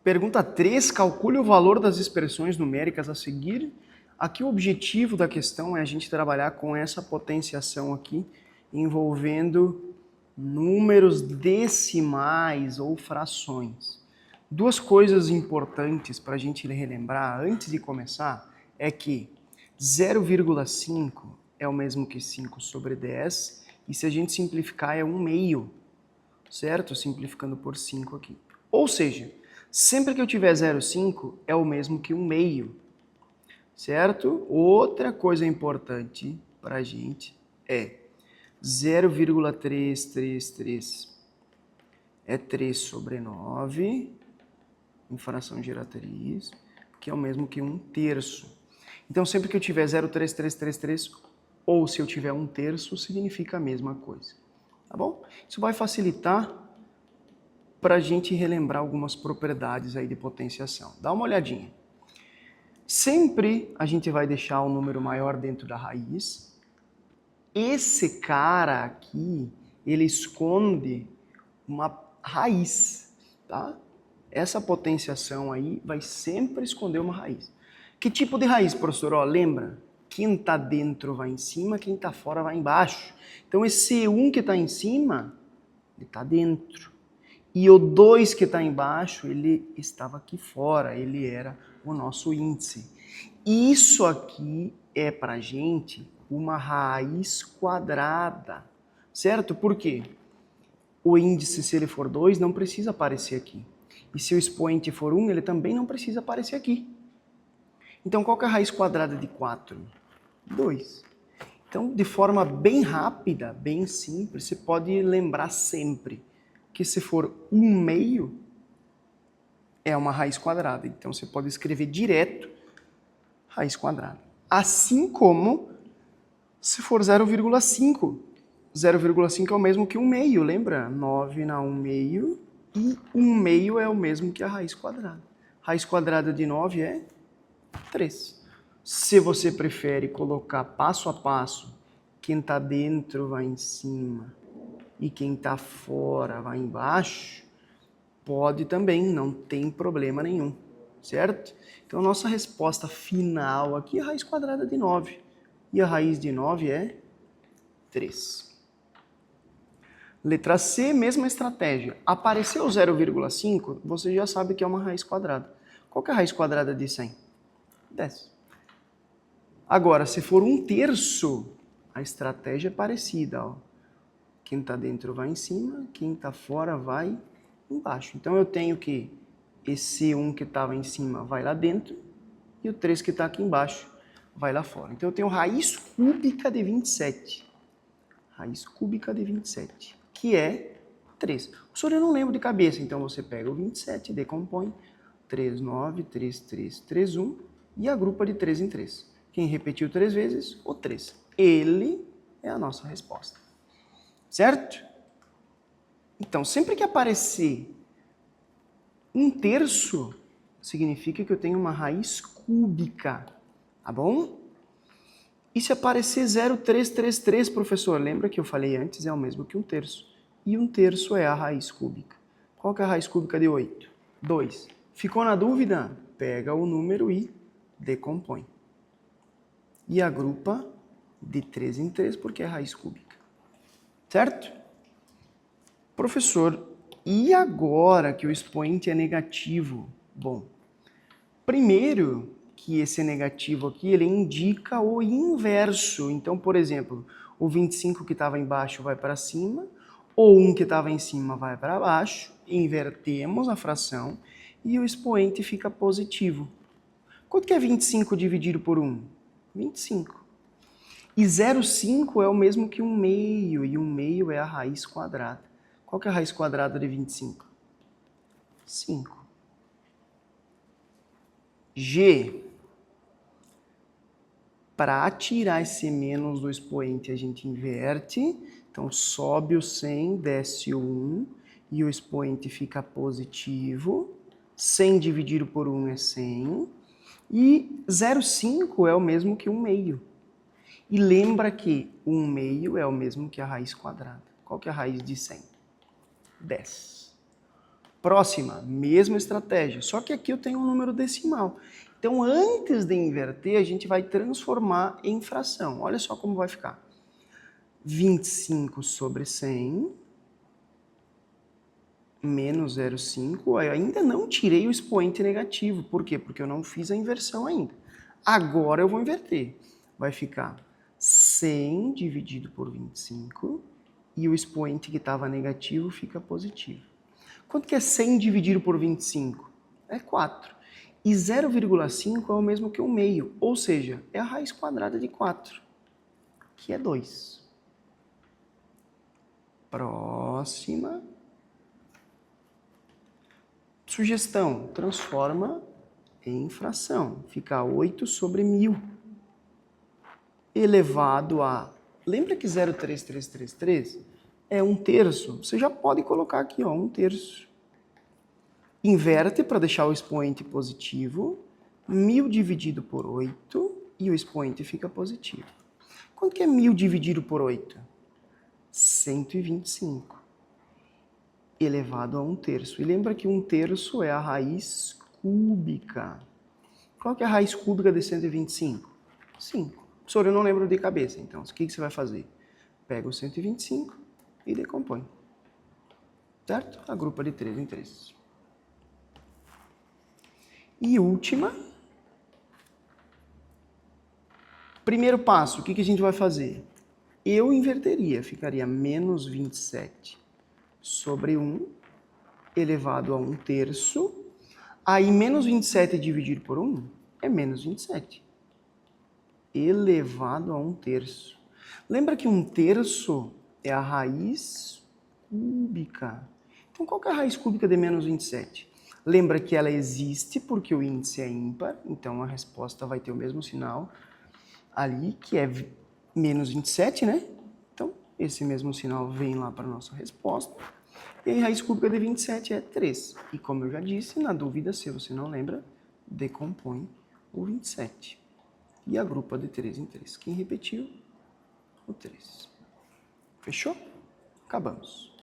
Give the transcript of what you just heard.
Pergunta 3, calcule o valor das expressões numéricas a seguir. Aqui o objetivo da questão é a gente trabalhar com essa potenciação aqui, envolvendo números decimais ou frações. Duas coisas importantes para a gente relembrar antes de começar é que 0,5 é o mesmo que 5 sobre 10, e se a gente simplificar é 1/2, certo? Simplificando por 5 aqui. Ou seja, sempre que eu tiver 0,5 é o mesmo que 1/2, certo? Outra coisa importante para a gente é 0,333 é 3 sobre 9, em fração geratriz, que é o mesmo que 1/3. Então, sempre que eu tiver 0,3333, ou se eu tiver 1/3, significa a mesma coisa. Tá bom? Isso vai facilitar para a gente relembrar algumas propriedades aí de potenciação. Dá uma olhadinha. Sempre a gente vai deixar o número maior dentro da raiz. Esse cara aqui, ele esconde uma raiz, tá? Essa potenciação aí vai sempre esconder uma raiz. Que tipo de raiz, professor? Ó, lembra? Quem está dentro vai em cima, quem está fora vai embaixo. Então esse 1 que está em cima, ele está dentro. E o 2 que está embaixo, ele estava aqui fora, ele era o nosso índice. Isso aqui é para a gente uma raiz quadrada, certo? Por quê? O índice, se ele for 2, não precisa aparecer aqui. E se o expoente for 1, ele também não precisa aparecer aqui. Então, qual que é a raiz quadrada de 4? 2. Então, de forma bem rápida, bem simples, você pode lembrar sempre que se for 1/2, é uma raiz quadrada. Então, você pode escrever direto raiz quadrada. Assim como se for 0,5. 0,5 é o mesmo que 1/2, lembra? 9 na 1/2 e 1/2 é o mesmo que a raiz quadrada. Raiz quadrada de 9 é 3. Se você prefere colocar passo a passo, quem está dentro vai em cima e quem está fora vai embaixo, pode também, não tem problema nenhum, certo? Então, nossa resposta final aqui é a raiz quadrada de 9. E a raiz de 9 é 3. Letra C, mesma estratégia. Apareceu 0,5, você já sabe que é uma raiz quadrada. Qual que é a raiz quadrada de 100? 10. Agora, se for 1/3, a estratégia é parecida. Ó. Quem está dentro vai em cima, quem está fora vai embaixo. Então, eu tenho que esse 1 que estava em cima vai lá dentro e o 3 que está aqui embaixo vai lá fora. Então, eu tenho raiz cúbica de 27. Raiz cúbica de 27, que é 3. O senhor eu não lembro de cabeça, então você pega o 27, decompõe 3, 9, 3, 3, 3, 1 e agrupa de 3 em 3. Quem repetiu 3 vezes? O 3. Ele é a nossa resposta. Certo? Então, sempre que aparecer 1/3, significa que eu tenho uma raiz cúbica, tá bom? E se aparecer 0,333, professor, lembra que eu falei antes, é o mesmo que 1/3. E 1/3 é a raiz cúbica. Qual que é a raiz cúbica de 8? 2. Ficou na dúvida? Pega o número e decompõe. E agrupa de 3 em 3, porque é raiz cúbica. Certo? Professor, e agora que o expoente é negativo? Bom, primeiro que esse negativo aqui, ele indica o inverso. Então, por exemplo, o 25 que estava embaixo vai para cima, ou 1 que estava em cima vai para baixo, invertemos a fração e o expoente fica positivo. Quanto que é 25 dividido por 1? 25. E 0,5 é o mesmo que 1/2, e 1/2 é a raiz quadrada. Qual que é a raiz quadrada de 25? 5. G. Para tirar esse menos do expoente, a gente inverte. Então, sobe o 100, desce o 1, e o expoente fica positivo. 100 dividido por 1 é 100. E 0,5 é o mesmo que 1/2. E lembra que 1/2 é o mesmo que a raiz quadrada. Qual que é a raiz de 100? 10. Próxima, mesma estratégia, só que aqui eu tenho um número decimal. Então, antes de inverter, a gente vai transformar em fração. Olha só como vai ficar. 25 sobre 100 menos 0,5. Eu ainda não tirei o expoente negativo. Por quê? Porque eu não fiz a inversão ainda. Agora eu vou inverter. Vai ficar 100 dividido por 25 e o expoente que estava negativo fica positivo. Quanto que é 100 dividido por 25? É 4. E 0,5 é o mesmo que 1 meio, ou seja, é a raiz quadrada de 4, que é 2. Próxima. Sugestão, transforma em fração. Fica 8 sobre 1000. Elevado a... Lembra que 0,3333 é 1/3? Você já pode colocar aqui, ó, 1/3. Inverte para deixar o expoente positivo. 1000 dividido por 8 e o expoente fica positivo. Quanto que é 1000 dividido por 8? 125. Elevado a 1/3. E lembra que 1/3 é a raiz cúbica. Qual que é a raiz cúbica de 125? 5. Professor, eu não lembro de cabeça. Então, o que você vai fazer? Pega o 125 e decompõe. Certo? Agrupa de 3 em 3. E última. Primeiro passo, o que a gente vai fazer? Eu inverteria, ficaria menos 27 sobre 1 elevado a 1/3. Aí, menos 27 dividido por 1 é menos 27. Elevado a 1/3. Lembra que 1/3 é a raiz cúbica. Então, qual que é a raiz cúbica de menos 27? Lembra que ela existe porque o índice é ímpar, então a resposta vai ter o mesmo sinal ali, que é menos 27, né? Então, esse mesmo sinal vem lá para a nossa resposta. E a raiz cúbica de 27 é 3. E como eu já disse, na dúvida, se você não lembra, decompõe o 27. E agrupa de 3 em 3. Quem repetiu? O 3. Fechou? Acabamos.